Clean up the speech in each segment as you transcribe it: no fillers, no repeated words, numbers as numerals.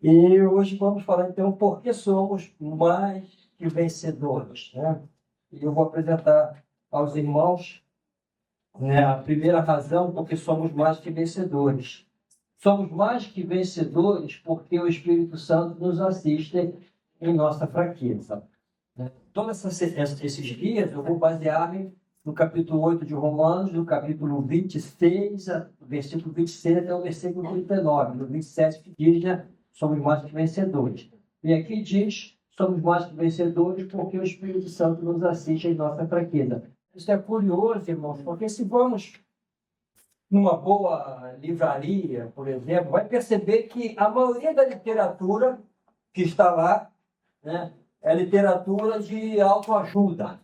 E hoje vamos falar então por que somos mais que vencedores, né? E eu vou apresentar aos irmãos, né, a primeira razão porque somos mais que vencedores. Somos mais que vencedores porque o Espírito Santo nos assiste em nossa fraqueza. Todos esses dias eu vou basear-me no capítulo 8 de Romanos, do capítulo 26, versículo 26 até o versículo 39, no 27 que diz, né, somos mais que vencedores. E aqui diz, somos mais que vencedores porque o Espírito Santo nos assiste em nossa fraqueza. Isso é curioso, irmãos, porque se vamos numa boa livraria, por exemplo, vai perceber que a maioria da literatura que está lá, né, é literatura de autoajuda,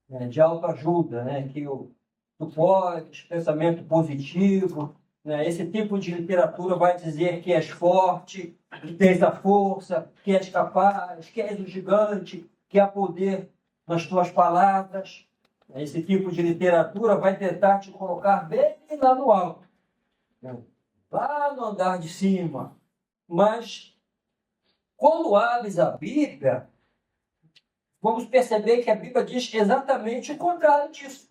né, que tu podes, pensamento positivo, né, esse tipo de literatura vai dizer que és forte, que tens a força, que és capaz, que és o gigante, que há poder nas tuas palavras. Esse tipo de literatura vai tentar te colocar bem lá no alto, né, lá no andar de cima. Mas, quando abres a Bíblia, vamos perceber que a Bíblia diz exatamente o contrário disso.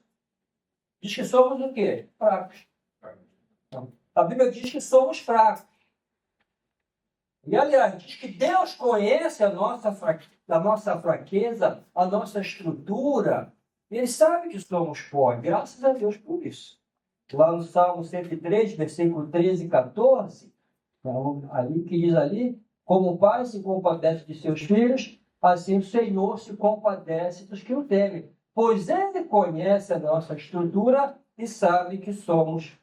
Diz que somos o quê? Fracos. Então, a Bíblia diz que somos fracos. E, aliás, diz que Deus conhece a nossa fraqueza, a nossa estrutura. Ele sabe que somos pó. Graças a Deus por isso. Lá no Salmo 103, versículo 13 e 14, então, ali que diz ali, como o pai se compadece de seus filhos, assim o Senhor se compadece dos que o temem. Pois ele conhece a nossa estrutura e sabe que somos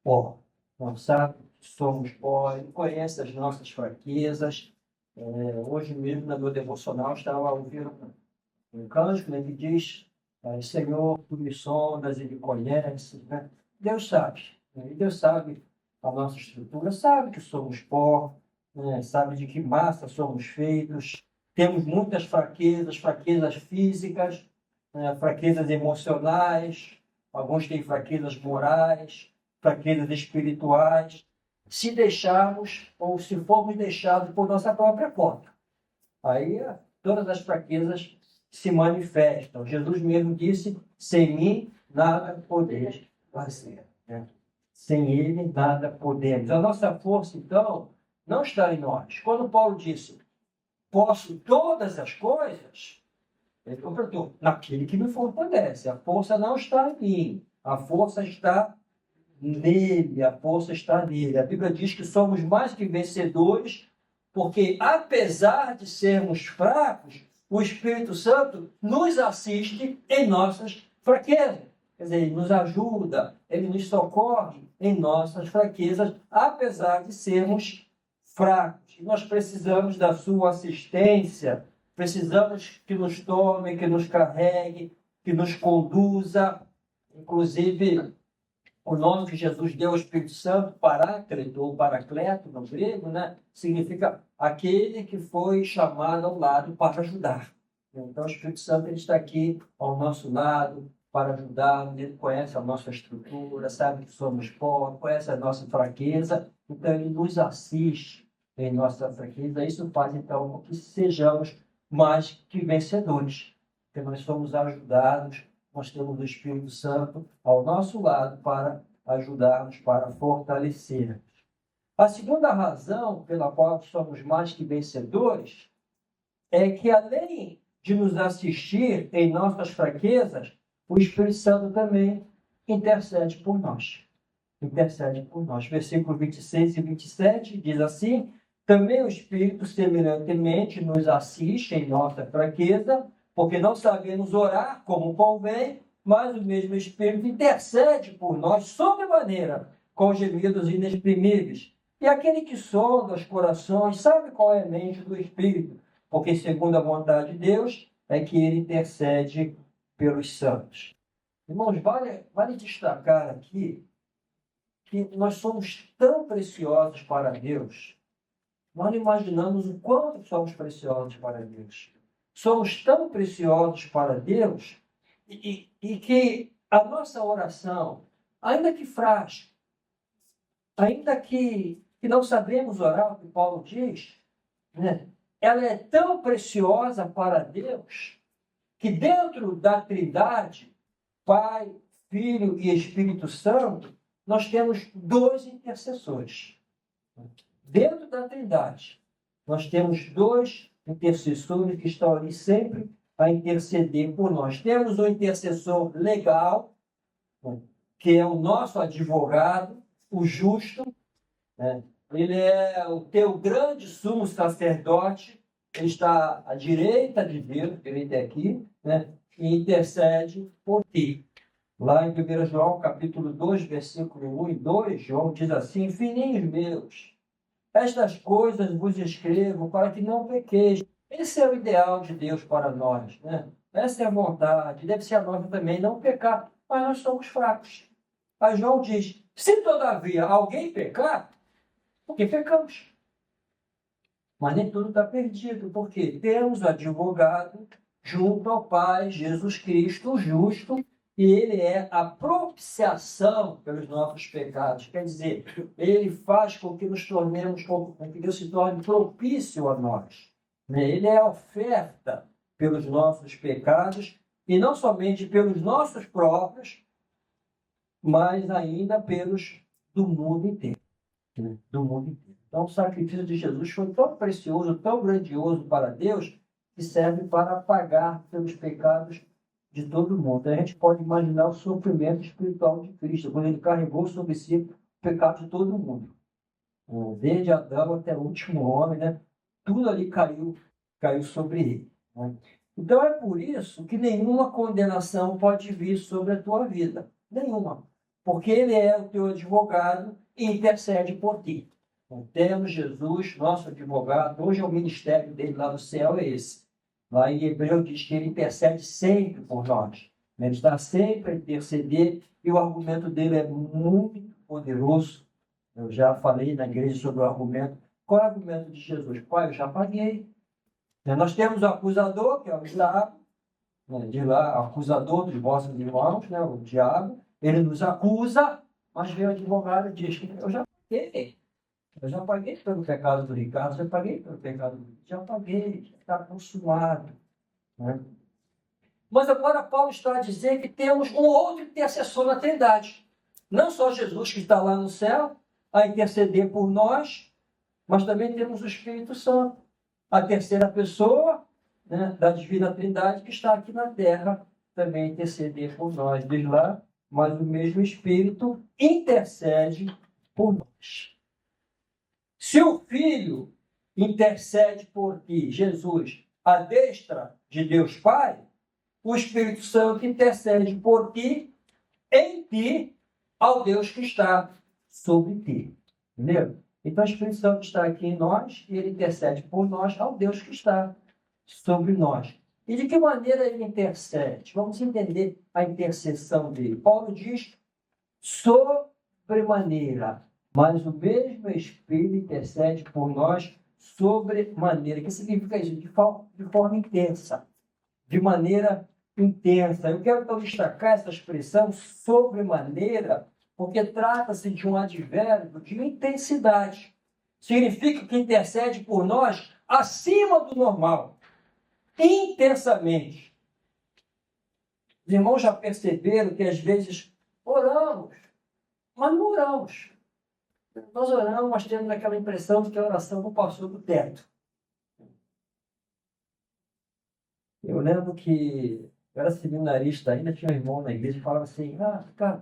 pó. Não sabe que somos pó, ele conhece as nossas fraquezas. Hoje mesmo, no meu devocional, estava ouvindo um cântico, né, que diz, Senhor, tu me sondas e me conheces, né? Deus sabe, né? E Deus sabe a nossa estrutura, sabe que somos pó, né? Sabe de que massa somos feitos, temos muitas fraquezas físicas, né? Fraquezas emocionais, alguns têm fraquezas morais, fraquezas espirituais, se deixarmos ou se formos deixados por nossa própria conta. Aí todas as fraquezas se manifestam. Jesus mesmo disse, sem mim nada podeis fazer, né? Sem ele nada podemos. A nossa força, então, não está em nós. Quando Paulo disse, posso todas as coisas, ele completou, naquele que me fortalece. A força não está em mim, a força está nele, a força está nele. A Bíblia diz que somos mais que vencedores, porque apesar de sermos fracos, o Espírito Santo nos assiste em nossas fraquezas. Quer dizer, ele nos ajuda, ele nos socorre em nossas fraquezas, apesar de sermos fracos. E nós precisamos da sua assistência, precisamos que nos tome, que nos carregue, que nos conduza. Inclusive, o nome que Jesus deu ao Espírito Santo, Paráclito ou Paracleto, no grego, né, significa aquele que foi chamado ao lado para ajudar. Então, o Espírito Santo ele está aqui ao nosso lado para ajudar. Ele conhece a nossa estrutura, sabe que somos pó, conhece a nossa fraqueza, então ele nos assiste em nossa fraqueza. Isso faz, então, com que sejamos mais que vencedores, porque nós somos ajudados, nós temos o Espírito Santo ao nosso lado para ajudar-nos, para fortalecer. A segunda razão pela qual somos mais que vencedores é que, além de nos assistir em nossas fraquezas, o Espírito Santo também intercede por nós. Intercede por nós. Versículos 26 e 27 diz assim, também o Espírito semelhantemente nos assiste em nossa fraqueza, porque não sabemos orar como convém, mas o mesmo Espírito intercede por nós sobremaneira, com gemidos inexprimíveis. E aquele que sonda os corações sabe qual é a mente do Espírito, porque segundo a vontade de Deus é que ele intercede pelos santos. Irmãos, vale destacar aqui que nós somos tão preciosos para Deus. Nós não imaginamos o quanto somos preciosos para Deus. Somos tão preciosos para Deus e que a nossa oração, ainda que frágil, ainda que não sabemos orar, o que Paulo diz, né? Ela é tão preciosa para Deus que dentro da Trindade, Pai, Filho e Espírito Santo, nós temos dois intercessores. Dentro da Trindade, nós temos dois intercessores que estão ali sempre a interceder por nós. Temos o intercessor legal, que é o nosso advogado, o justo, né? Ele é o teu grande sumo sacerdote, ele está à direita de Deus, direita aqui, né? E intercede por ti. Lá em 1 João, capítulo 2, versículo 1 e 2, João diz assim: filhinhos meus, estas coisas vos escrevo para que não pequeis. Esse é o ideal de Deus para nós, né? Essa é a vontade, deve ser a nossa também, não pecar, mas nós somos fracos. Aí João diz: se todavia alguém pecar, porque pecamos. Mas nem tudo está perdido, porque temos o advogado junto ao Pai, Jesus Cristo, o justo, e ele é a propiciação pelos nossos pecados. Quer dizer, ele faz com que nos tornemos, com que Deus se torne propício a nós. Ele é a oferta pelos nossos pecados, e não somente pelos nossos próprios, mas ainda pelos do mundo inteiro. Do mundo inteiro. Então, o sacrifício de Jesus foi tão precioso, tão grandioso para Deus, que serve para pagar pelos pecados de todo mundo. A gente pode imaginar o sofrimento espiritual de Cristo, quando ele carregou sobre si o pecado de todo mundo. Desde Adão até o último homem, né? Tudo ali caiu sobre ele. Né? Então, é por isso que nenhuma condenação pode vir sobre a tua vida. Nenhuma. Porque ele é o teu advogado e intercede por ti. Temos Jesus, nosso advogado. Hoje é o ministério dele lá no céu, é esse. Lá em Hebreu diz que ele intercede sempre por nós. Ele está sempre a interceder e o argumento dele é muito poderoso. Eu já falei na igreja sobre o argumento. Qual é o argumento de Jesus? Pai, eu já paguei. Nós temos o acusador, que é o diabo, de lá, acusador dos vossos irmãos, né, o diabo. Ele nos acusa, mas vem o advogado e diz que eu já paguei. Eu já paguei pelo pecado do Ricardo, já paguei pelo pecado do Ricardo, já paguei, já está consumado. Né? Mas agora Paulo está a dizer que temos um outro intercessor na Trindade. Não só Jesus que está lá no céu a interceder por nós, mas também temos o Espírito Santo, a terceira pessoa, né, da Divina Trindade que está aqui na terra também a interceder por nós. Diz lá, mas o mesmo Espírito intercede por nós. Se o Filho intercede por ti, Jesus, à destra de Deus Pai, o Espírito Santo intercede por ti, em ti, ao Deus que está sobre ti. Entendeu? Então o Espírito Santo está aqui em nós e ele intercede por nós ao Deus que está sobre nós. E de que maneira ele intercede? Vamos entender a intercessão dele. Paulo diz, sobremaneira, mas o mesmo Espírito intercede por nós sobremaneira. O que significa isso? De forma intensa. De maneira intensa. Eu quero então destacar essa expressão sobremaneira, porque trata-se de um advérbio de intensidade. Significa que intercede por nós acima do normal, intensamente. Os irmãos já perceberam que às vezes oramos, mas não oramos. Nós oramos, mas temos aquela impressão de que a oração não passou do teto. Eu lembro que eu era seminarista ainda, tinha um irmão na igreja que falava assim, cara,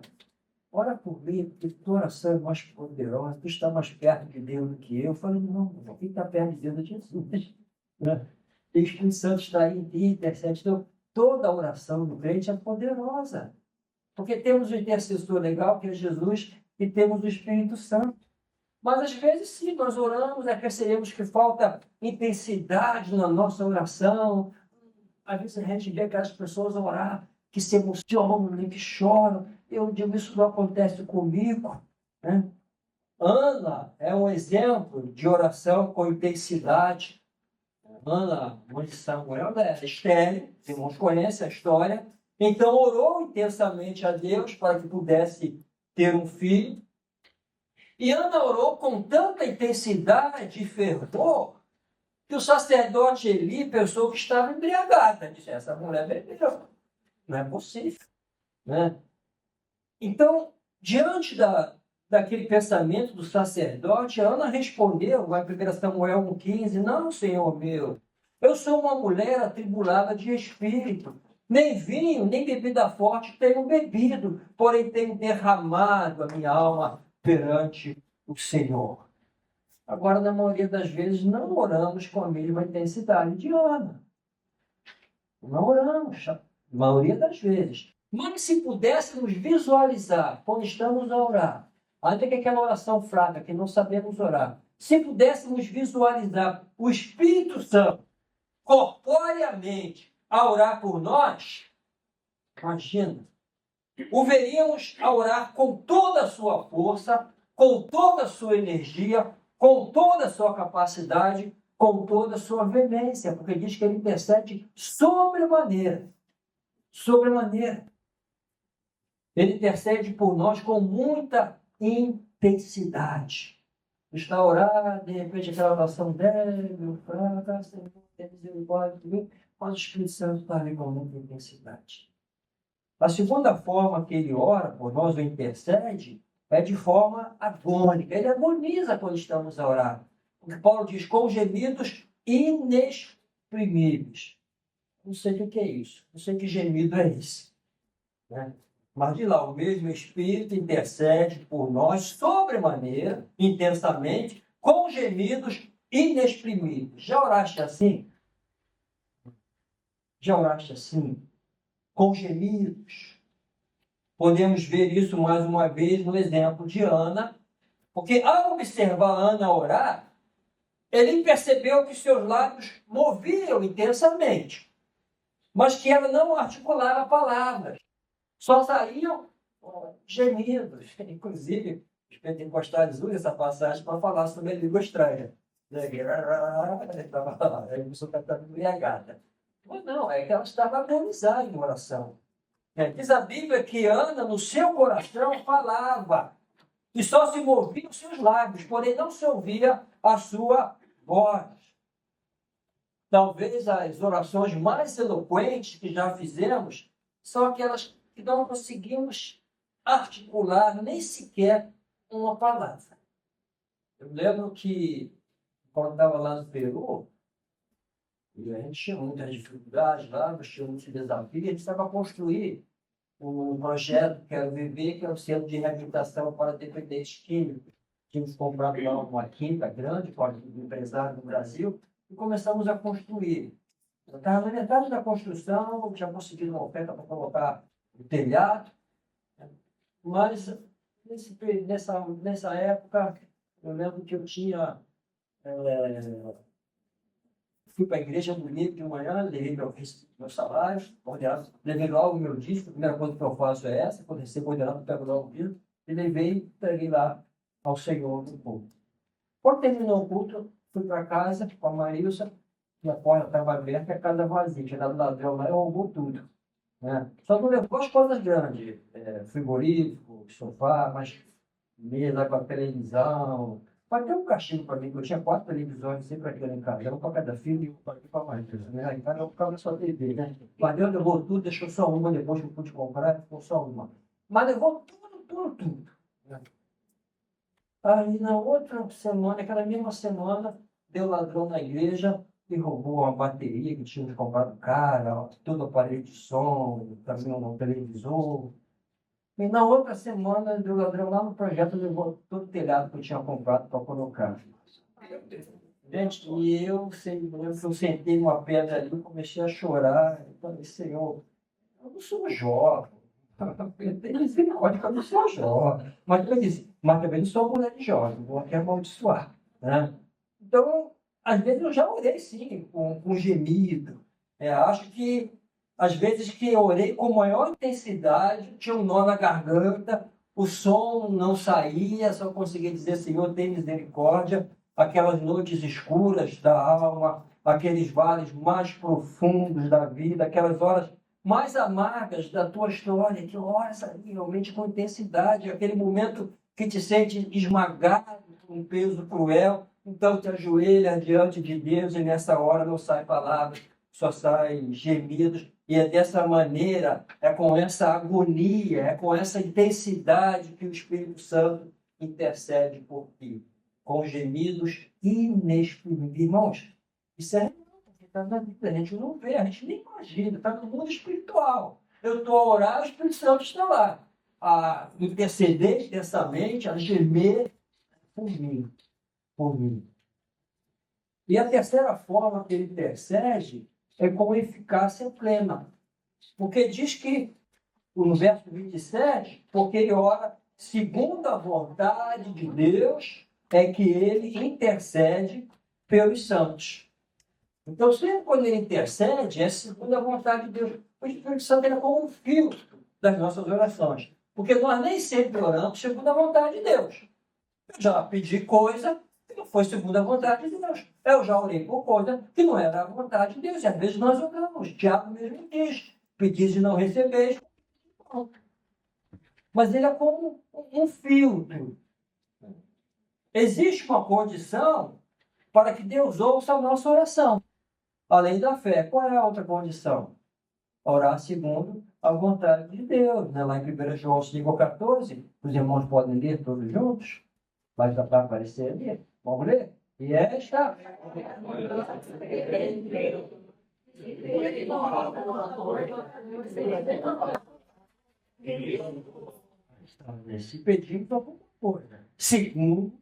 ora por mim, porque tua oração é mais poderosa, tu está mais perto de Deus do que eu. Eu falei, não, quem está perto de Deus é Jesus. Né? O Espírito Santo está aí em ti, intercede. Então, toda a oração do crente é poderosa. Porque temos o intercessor legal, que é Jesus, e temos o Espírito Santo. Mas às vezes, sim, nós oramos, percebemos que falta intensidade na nossa oração. Às vezes a gente vê aquelas pessoas orar, que se emocionam, que choram. Eu digo, isso não acontece comigo. Né? Ana é um exemplo de oração com intensidade. Ana, mãe de Samuel, é estéril, os irmãos conhecem a história. Então orou intensamente a Deus para que pudesse ter um filho. E Ana orou com tanta intensidade e fervor que o sacerdote Eli pensou que estava embriagada. Disse, essa mulher bebeu. Não é possível. Né? Então, diante daquele pensamento do sacerdote, a Ana respondeu, vai em 1 Samuel 1,15, não, Senhor meu, eu sou uma mulher atribulada de espírito. Nem vinho, nem bebida forte tenho bebido, porém tenho derramado a minha alma perante o Senhor. Agora, na maioria das vezes, não oramos com a mesma intensidade de Ana. Não oramos, na maioria das vezes. Mas se pudéssemos visualizar, quando estamos a orar, ainda que aquela oração fraca, que não sabemos orar, se pudéssemos visualizar o Espírito Santo corporeamente a orar por nós, imagina, o veríamos a orar com toda a sua força, com toda a sua energia, com toda a sua capacidade, com toda a sua veemência, porque diz que ele intercede sobremaneira. Sobremaneira. Ele intercede por nós com muita intensidade. Está a orar, de repente aquela oração débil, fraca, Senhor, tem misericórdia de mim, mas o Espírito Santo está ali com muita intensidade. A segunda forma que ele ora por nós, ou intercede, é de forma agônica. Ele agoniza quando estamos a orar. Porque Paulo diz, com gemidos inexprimíveis. Não sei o que é isso. Não sei que gemido é esse. Né? Mas de lá, o mesmo Espírito intercede por nós sobremaneira, intensamente, com gemidos inexprimíveis. Já oraste assim? Já oraste assim? Com gemidos. Podemos ver isso mais uma vez no exemplo de Ana, porque ao observar Ana orar, ele percebeu que seus lábios moviam intensamente, mas que ela não articulava palavras, só saíam gemidos. Inclusive, os pentecostais usam essa passagem para falar sobre a língua estranha. A pessoa está embriagada. Mas não, é que ela estava agonizada em oração. Diz a Bíblia que Ana, no seu coração, falava, e só se moviam os seus lábios, porém não se ouvia a sua voz. Talvez as orações mais eloquentes que já fizemos são aquelas que não conseguimos articular nem sequer uma palavra. Eu lembro que, quando estava lá no Peru, e a gente tinha muitas dificuldades lá, nós tínhamos muitos desafios, a gente estava a construir um projeto que era o VB, que é o Centro de Reabilitação para Dependentes Químicos. Tínhamos comprado lá uma química grande, para o empresário do Brasil, e começamos a construir. Eu estava na metade da construção, tinha conseguido uma oferta para colocar o telhado, mas nessa época, eu lembro que eu tinha... fui para a igreja bonita de manhã, levei meu salário, ordenado, levei logo o meu disco, a primeira coisa que eu faço é essa, quando recebo ordenado, eu pego logo o disco, e levei e entreguei lá ao Senhor do culto. Quando terminou o culto, fui para casa com a Marilsa, e a porta estava aberta e a casa vazia, tinha dado ladrão lá e roubou tudo. Né? Só não levou as coisas grandes, frigorífico, sofá, mas mesa com a televisão. Mas tem um castigo para mim, que eu tinha 4 televisões sempre aqui em casa, um para cada filho e um para aqui para mais. Né? Então eu ficava só TV. Né? Mas Deus levou tudo, deixou só uma, depois que eu pude comprar, ficou só uma. Mas levou tudo. Né? Aí na outra semana, aquela mesma semana, deu ladrão na igreja e roubou uma bateria que tinha comprado cara, todo aparelho de som, também um televisor. E na outra semana, deu ladrão lá no projeto, levou todo o telhado que eu tinha comprado para colocar. Gente, e eu sentei numa pedra ali, comecei a chorar. Eu falei, Senhor, eu não sou jovem. Tem misericórdia que eu não sou jovem. Mas também não sou mulher de jovem, vou aqui amaldiçoar. Né? Então, às vezes eu já orei sim, com gemido. Acho que às vezes que eu orei com maior intensidade, tinha um nó na garganta, o som não saía, só conseguia dizer, Senhor, tem misericórdia. Aquelas noites escuras da alma, aqueles vales mais profundos da vida, aquelas horas mais amargas da tua história, que horas ali, realmente com intensidade, aquele momento que te sente esmagado por um peso cruel, Então te ajoelha diante de Deus e nessa hora não sai palavras, só saem gemidos. E é dessa maneira, é com essa agonia, é com essa intensidade que o Espírito Santo intercede por ti. Com gemidos inexprimíveis. Irmãos, isso é real, porque está na Bíblia, a gente não vê, a gente nem imagina, está no mundo espiritual. Eu estou a orar, o Espírito Santo está lá. A interceder intensamente, a gemer por mim, por mim. E a terceira forma que ele intercede é com eficácia plena. Porque diz que, no verso 27, porque ele ora segundo a vontade de Deus, é que ele intercede pelos santos. Então, sempre quando ele intercede, é segundo a vontade de Deus. O Espírito Santo é como um filtro das nossas orações. Porque nós nem sempre oramos segundo a vontade de Deus. Eu já pedi coisa que não foi segundo a vontade de Deus. Eu já orei por coisa que não era a vontade de Deus. E às vezes nós oramos. O diabo mesmo diz: pedis e não recebeis. Mas ele é como um filtro. Existe uma condição para que Deus ouça a nossa oração. Além da fé, qual é a outra condição? Orar segundo a vontade de Deus. Né? Lá em 1 João 5,14, os irmãos podem ler todos juntos. Vai para aparecer ali. Vamos ler? E esta. Se pedimos alguma coisa, segundo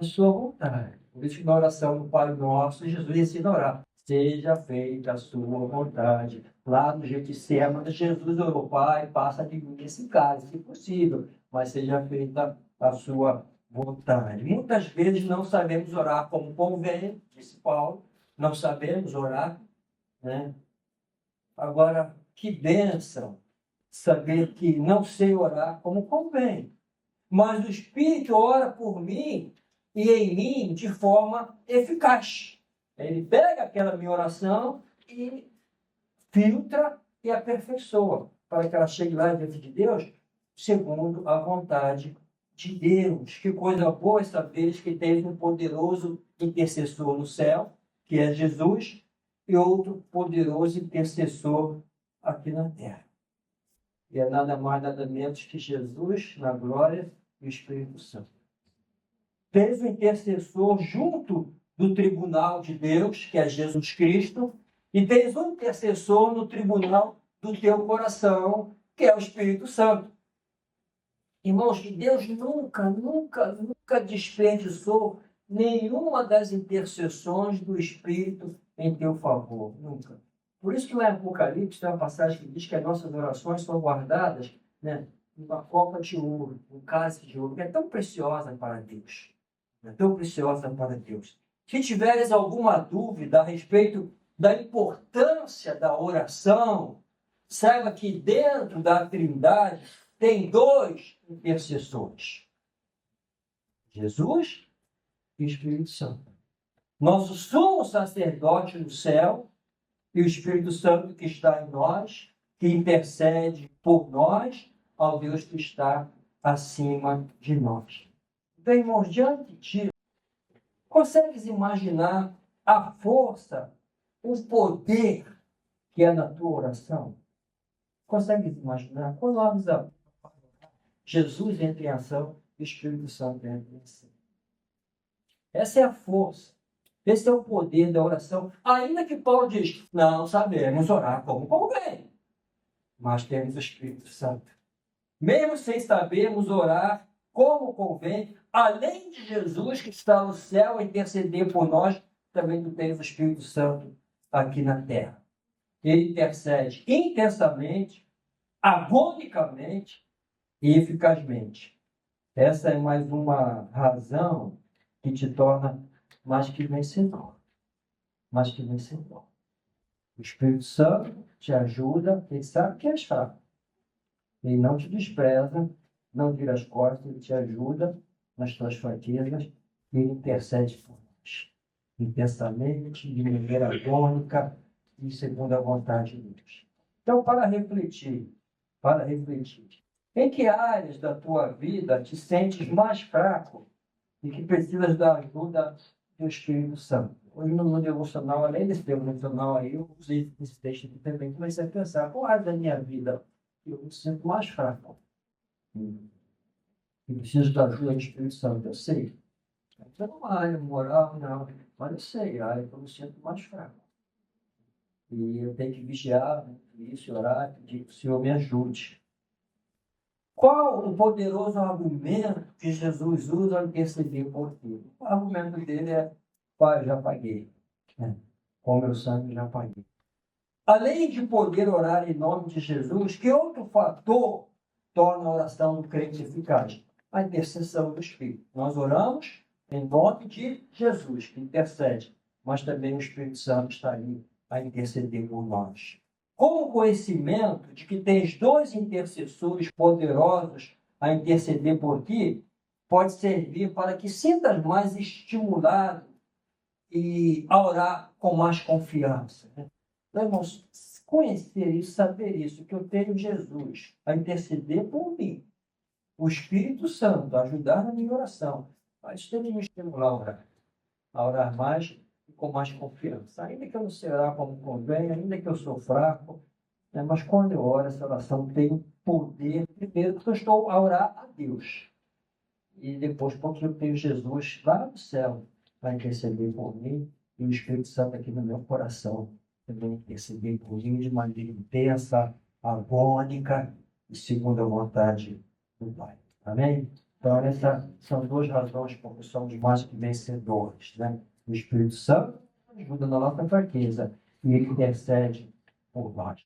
a sua vontade. Por isso que na oração do Pai Nosso, Jesus ensina a orar. Seja feita a sua vontade. Lá no Getsemane, Jesus orou: Pai, passa de mim esse cálice, se possível, mas seja feita a sua vontade. Muitas vezes não sabemos orar como convém, disse Paulo, não sabemos orar, né? Agora, que bênção saber que não sei orar como convém, mas o Espírito ora por mim e em mim de forma eficaz. Ele pega aquela minha oração e filtra e aperfeiçoa para que ela chegue lá diante de Deus segundo a vontade de Deus. Que coisa boa saber que tens um poderoso intercessor no céu, que é Jesus, e outro poderoso intercessor aqui na terra. E é nada mais, nada menos que Jesus na glória e o Espírito Santo. Tens um intercessor junto do tribunal de Deus, que é Jesus Cristo, e tens um intercessor no tribunal do teu coração, que é o Espírito Santo. Irmãos, que Deus nunca desperdiçou nenhuma das intercessões do Espírito em teu favor. Nunca. Por isso que lá em Apocalipse tem uma passagem que diz que as nossas orações são guardadas, né, numa copa de ouro, um cálice de ouro, que é tão preciosa para Deus. É tão preciosa para Deus. Se tiveres alguma dúvida a respeito da importância da oração, saiba que dentro da Trindade tem dois intercessores: Jesus e o Espírito Santo. Nosso sumo sacerdote no céu e o Espírito Santo que está em nós, que intercede por nós ao Deus que está acima de nós. Então, irmãos, diante disso, consegues imaginar a força, o poder que é na tua oração? Consegues imaginar? Quando a Jesus entra em ação e o Espírito Santo entra em ação. Essa é a força. Esse é o poder da oração. Ainda que Paulo diz: não sabemos orar como convém, mas temos o Espírito Santo. Mesmo sem sabermos orar como convém, além de Jesus que está no céu a interceder por nós, também tu tens o Espírito Santo aqui na terra. Ele intercede intensamente, agonicamente e eficazmente. Essa é mais uma razão que te torna mais que vencedor. Mais que vencedor. O Espírito Santo te ajuda, ele sabe que és fraco. Ele não te despreza, não vira as costas, ele te ajuda nas tuas fraquezas e ele intercede por nós. Intensamente, de maneira agônica e segundo a vontade de Deus. Então, para refletir, em que áreas da tua vida te sentes mais fraco e que precisas da ajuda e o Espírito Santo. Hoje no devocional, além desse devocional aí, eu usei esse texto aqui também, comecei a pensar, qual área da minha vida eu me sinto mais fraco? Eu preciso da ajuda do Espírito Santo, eu sei. Então, não é uma área moral, não, mas eu sei, a área que eu me sinto mais fraco. E eu tenho que vigiar isso, orar, pedir que o Senhor me ajude. Qual o poderoso argumento que Jesus usa ao interceder por ti? O argumento dele é: Pai, já paguei. Com meu sangue já paguei. Além de poder orar em nome de Jesus, que outro fator torna a oração do crente eficaz? A intercessão do Espírito. Nós oramos em nome de Jesus, que intercede, mas também o Espírito Santo está ali a interceder por nós. Com o conhecimento de que tens dois intercessores poderosos a interceder por ti, pode servir para que sintas mais estimulado e a orar com mais confiança. Então, irmãos, conhecer isso, saber isso, que eu tenho Jesus a interceder por mim, o Espírito Santo a ajudar na minha oração, isso tem que me estimular a orar mais e com mais confiança. Ainda que eu não sei orar como convém, ainda que eu sou fraco, mas quando eu oro, essa oração tem poder, primeiro porque eu estou a orar a Deus, e depois porque eu tenho Jesus lá no céu para interceder por mim, e o Espírito Santo aqui no meu coração também interceder por mim de maneira intensa, harmônica e segundo a vontade do Pai. Amém? Então, essas são duas razões porque somos mais que vencedores. O Espírito Santo ajuda na nossa fraqueza e ele intercede por nós.